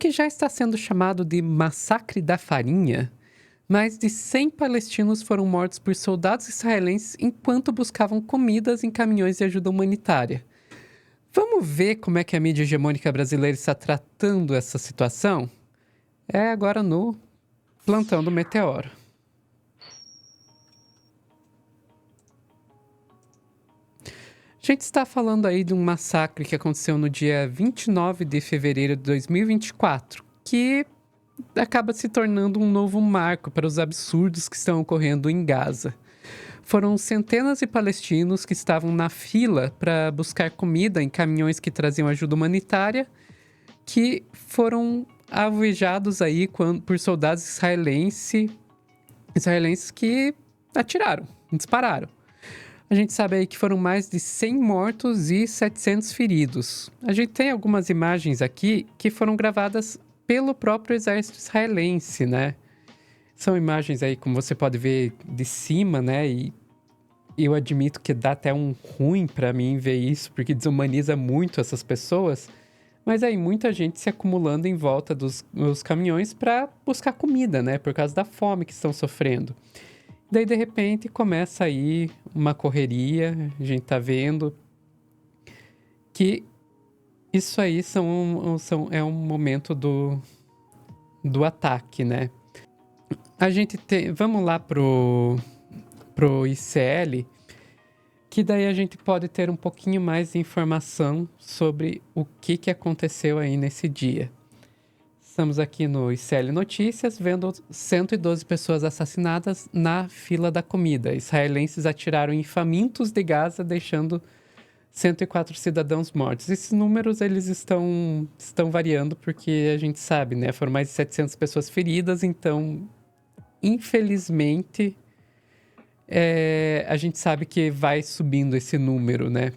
que já está sendo chamado de Massacre da Farinha, mais de 100 palestinos foram mortos por soldados israelenses enquanto buscavam comidas em caminhões de ajuda humanitária. Vamos ver como é que a mídia hegemônica brasileira está tratando essa situação? É agora no Plantão do Meteoro. A gente está falando aí de um massacre que aconteceu no dia 29 de fevereiro de 2024, que acaba se tornando um novo marco para os absurdos que estão ocorrendo em Gaza. Foram centenas de palestinos que estavam na fila para buscar comida em caminhões que traziam ajuda humanitária, que foram alvejados aí por soldados israelenses que atiraram, dispararam. A gente sabe aí que foram mais de 100 mortos e 700 feridos. A gente tem algumas imagens aqui que foram gravadas pelo próprio exército israelense, né? São imagens aí, como você pode ver, de cima, né? E eu admito que dá até um ruim pra mim ver isso, porque desumaniza muito essas pessoas. Mas aí muita gente se acumulando em volta dos caminhões para buscar comida, né? Por causa da fome que estão sofrendo. Daí, de repente, começa aí uma correria. A gente tá vendo que isso aí é um momento do ataque, né? A gente tem... Vamos lá pro ICL, que daí a gente pode ter um pouquinho mais de informação sobre o que aconteceu aí nesse dia. Estamos aqui no ICL Notícias, vendo 112 pessoas assassinadas na fila da comida. Israelenses atiraram em famintos de Gaza, deixando 104 cidadãos mortos. Esses números, eles estão variando, porque a gente sabe, né? Foram mais de 700 pessoas feridas, então, infelizmente, a gente sabe que vai subindo esse número, né?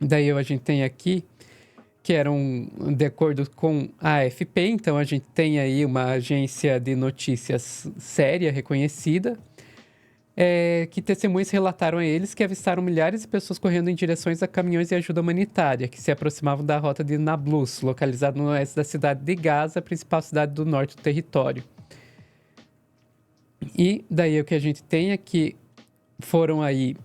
Daí a gente tem aqui que eram de acordo com a AFP, então a gente tem aí uma agência de notícias séria, reconhecida, que testemunhas relataram a eles que avistaram milhares de pessoas correndo em direções a caminhões de ajuda humanitária, que se aproximavam da rota de Nablus, localizada no oeste da cidade de Gaza, a principal cidade do norte do território. E daí o que a gente tem é que foram aí,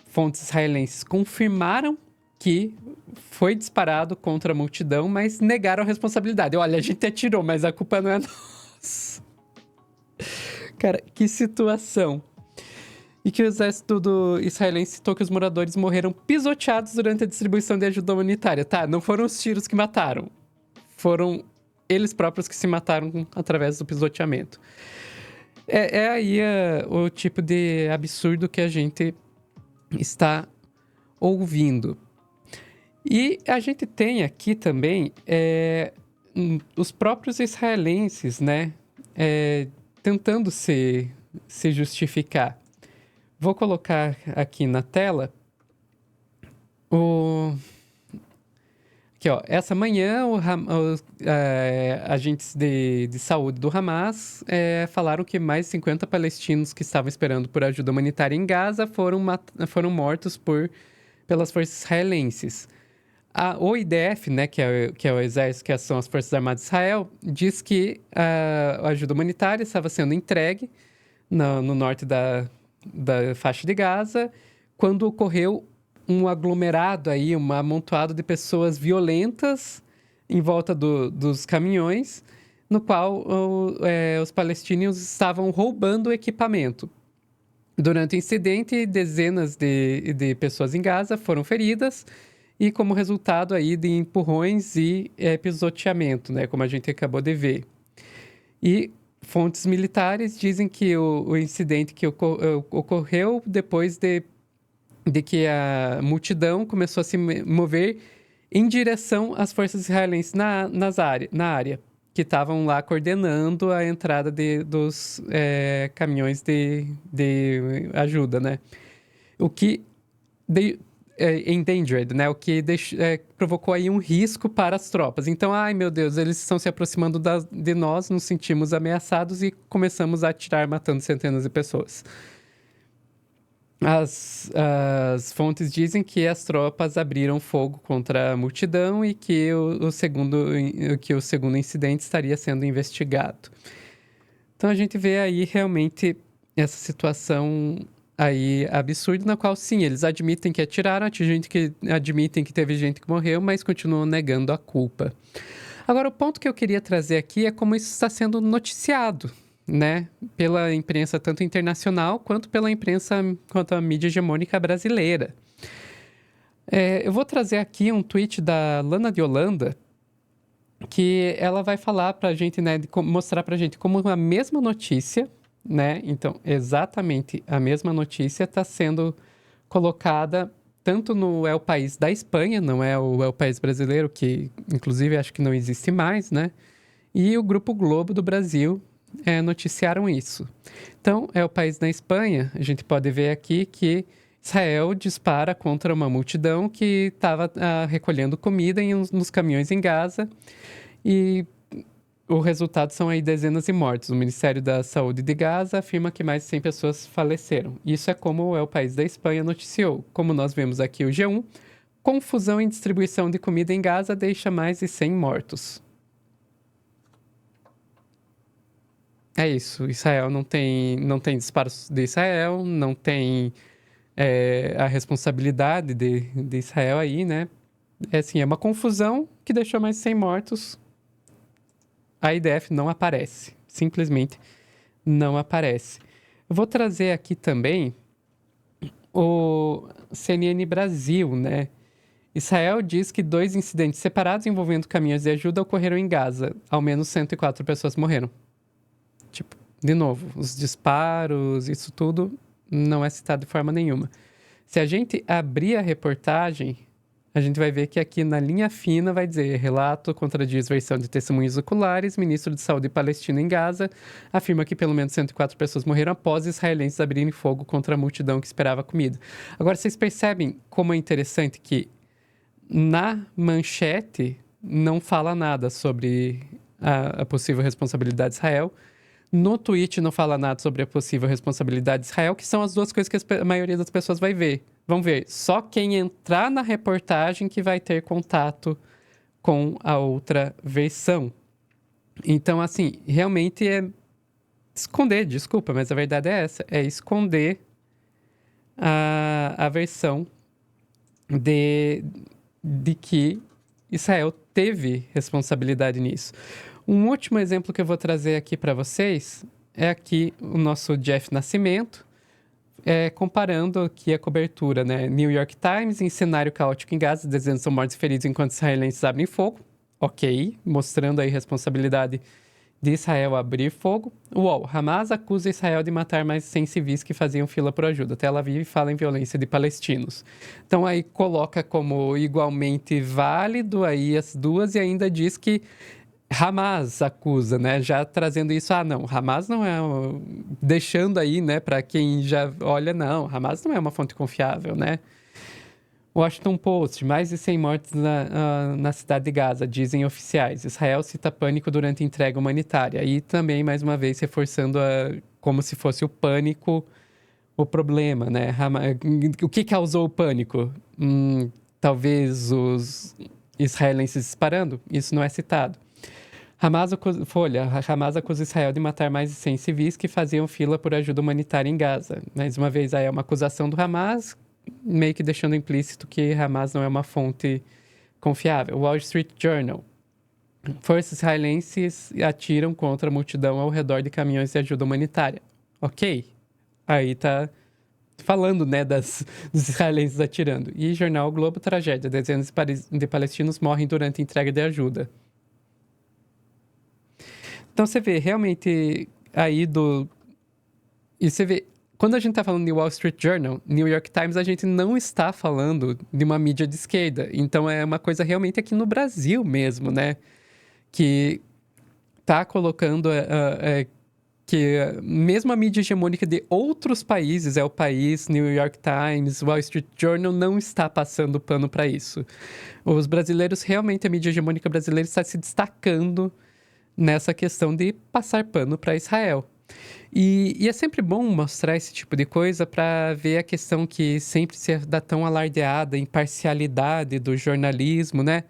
fontes israelenses confirmaram que foi disparado contra a multidão, mas negaram a responsabilidade. Olha, a gente atirou, mas a culpa não é nossa. Cara, que situação. E que o exército israelense citou que os moradores morreram pisoteados durante a distribuição de ajuda humanitária. Tá, não foram os tiros que mataram. Foram eles próprios que se mataram através do pisoteamento. É aí o tipo de absurdo que a gente está ouvindo. E a gente tem aqui também os próprios israelenses, né? Tentando se justificar. Vou colocar aqui na tela aqui, ó. Essa manhã, os agentes de saúde do Hamas falaram que mais de 50 palestinos que estavam esperando por ajuda humanitária em Gaza foram mortos pelas forças israelenses. O IDF, né, que é o exército, que são as Forças Armadas de Israel, diz que a ajuda humanitária estava sendo entregue no norte da faixa de Gaza, quando ocorreu um aglomerado aí, um amontoado de pessoas violentas em volta dos caminhões, no qual os palestinos estavam roubando o equipamento. Durante o incidente, dezenas de pessoas em Gaza foram feridas, e como resultado aí de empurrões e pisoteamento, né, como a gente acabou de ver. E fontes militares dizem que o incidente que ocorreu depois de que a multidão começou a se mover em direção às forças israelenses na área, que estavam lá coordenando a entrada dos caminhões de ajuda, né? O que... endangered, né? O que provocou aí um risco para as tropas. Então, ai meu Deus, eles estão se aproximando de nós, nos sentimos ameaçados e começamos a atirar, matando centenas de pessoas. As fontes dizem que as tropas abriram fogo contra a multidão e que o segundo incidente estaria sendo investigado. Então a gente vê aí realmente essa situação aí absurda, na qual sim, eles admitem que atiraram, admitem que teve gente que morreu, mas continuam negando a culpa. Agora, o ponto que eu queria trazer aqui é como isso está sendo noticiado, né? Pela imprensa tanto internacional quanto pela imprensa, quanto a mídia hegemônica brasileira. Eu vou trazer aqui um tweet da Lana de Holanda, que ela vai falar pra gente, né, mostrar pra gente como a mesma notícia, né? Então, exatamente a mesma notícia está sendo colocada tanto no É o País da Espanha, não é o É o País brasileiro, que inclusive acho que não existe mais, né? E o Grupo Globo do Brasil noticiaram isso. Então, É o País da Espanha, a gente pode ver aqui que Israel dispara contra uma multidão que estava recolhendo comida nos caminhões em Gaza e o resultado são aí dezenas de mortes. O Ministério da Saúde de Gaza afirma que mais de 100 pessoas faleceram. Isso é como é o País da Espanha noticiou. Como nós vemos aqui o G1, confusão em distribuição de comida em Gaza deixa mais de 100 mortos. É isso. Israel não tem disparos de Israel, não tem a responsabilidade de Israel aí, né? É uma confusão que deixou mais de 100 mortos. A IDF não aparece. Simplesmente não aparece. Eu vou trazer aqui também o CNN Brasil, né? Israel diz que 2 incidentes separados envolvendo caminhões de ajuda ocorreram em Gaza. Ao menos 104 pessoas morreram. Tipo, de novo, os disparos, isso tudo não é citado de forma nenhuma. Se a gente abrir a reportagem, a gente vai ver que aqui na linha fina vai dizer: relato contradiz versão de testemunhos oculares. Ministro de Saúde palestino em Gaza afirma que pelo menos 104 pessoas morreram após israelenses abrirem fogo contra a multidão que esperava comida. Agora, vocês percebem como é interessante que na manchete não fala nada sobre a possível responsabilidade de Israel. No tweet não fala nada sobre a possível responsabilidade de Israel, que são as duas coisas que a maioria das pessoas vai ver. Vão ver, só quem entrar na reportagem que vai ter contato com a outra versão. Então, assim, realmente é esconder, desculpa, mas a verdade é essa, é esconder a versão de que Israel teve responsabilidade nisso. Um último exemplo que eu vou trazer aqui para vocês é aqui o nosso Jeff Nascimento, comparando aqui a cobertura, né? New York Times, em cenário caótico em Gaza, dezenas são mortos e feridos enquanto israelenses abrem fogo. Ok, mostrando aí responsabilidade de Israel abrir fogo. UOL, Hamas acusa Israel de matar mais 100 civis que faziam fila por ajuda. Tel Aviv fala em violência de palestinos. Então aí coloca como igualmente válido aí as duas e ainda diz que Hamas acusa, né? Já trazendo isso, não, Hamas não é... Deixando aí, né, para quem já olha, não, Hamas não é uma fonte confiável, né? Washington Post, mais de 100 mortes na cidade de Gaza, dizem oficiais. Israel cita pânico durante entrega humanitária. E também, mais uma vez, reforçando como se fosse o pânico o problema, né? O que causou o pânico? Talvez os israelenses disparando? Isso não é citado. Hamas acusa Israel de matar mais de 100 civis que faziam fila por ajuda humanitária em Gaza. Mais uma vez, aí é uma acusação do Hamas, meio que deixando implícito que Hamas não é uma fonte confiável. Wall Street Journal. Forças israelenses atiram contra a multidão ao redor de caminhões de ajuda humanitária. Ok. Aí tá falando, né, dos israelenses atirando. E Jornal Globo, tragédia. Dezenas de palestinos morrem durante a entrega de ajuda. Então você vê realmente aí E você vê, quando a gente está falando de Wall Street Journal, New York Times, a gente não está falando de uma mídia de esquerda. Então é uma coisa realmente aqui no Brasil mesmo, né? Que tá colocando que mesmo a mídia hegemônica de outros países, É o País, New York Times, Wall Street Journal, não está passando pano para isso. Os brasileiros, realmente, a mídia hegemônica brasileira está se destacando nessa questão de passar pano para Israel. E é sempre bom mostrar esse tipo de coisa para ver a questão que sempre se dá tão alardeada, imparcialidade do jornalismo, né?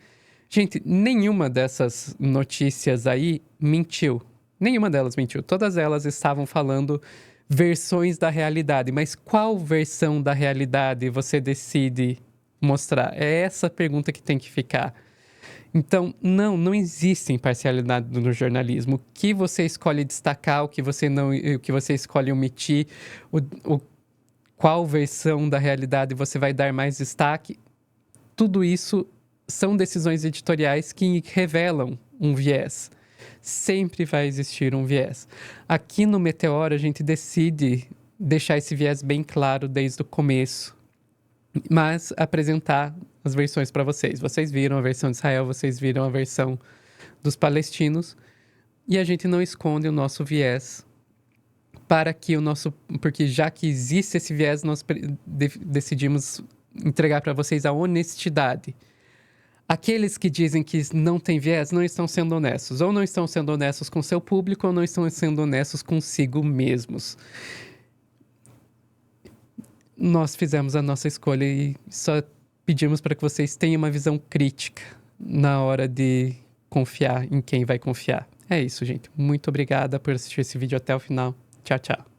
Gente, nenhuma dessas notícias aí mentiu. Nenhuma delas mentiu. Todas elas estavam falando versões da realidade. Mas qual versão da realidade você decide mostrar? É essa pergunta que tem que ficar. Então, não existe imparcialidade no jornalismo. O que você escolhe destacar, o que você não, o que você escolhe omitir, o, qual versão da realidade você vai dar mais destaque, tudo isso são decisões editoriais que revelam um viés. Sempre vai existir um viés. Aqui no Meteoro, a gente decide deixar esse viés bem claro desde o começo, mas apresentar as versões para vocês. Vocês viram a versão de Israel, vocês viram a versão dos palestinos, e a gente não esconde o nosso viés para que o nosso... Porque já que existe esse viés, nós decidimos entregar para vocês a honestidade. Aqueles que dizem que não tem viés não estão sendo honestos. Ou não estão sendo honestos com seu público, ou não estão sendo honestos consigo mesmos. Nós fizemos a nossa escolha e só pedimos para que vocês tenham uma visão crítica na hora de confiar em quem vai confiar. É isso, gente. Muito obrigada por assistir esse vídeo até o final. Tchau, tchau.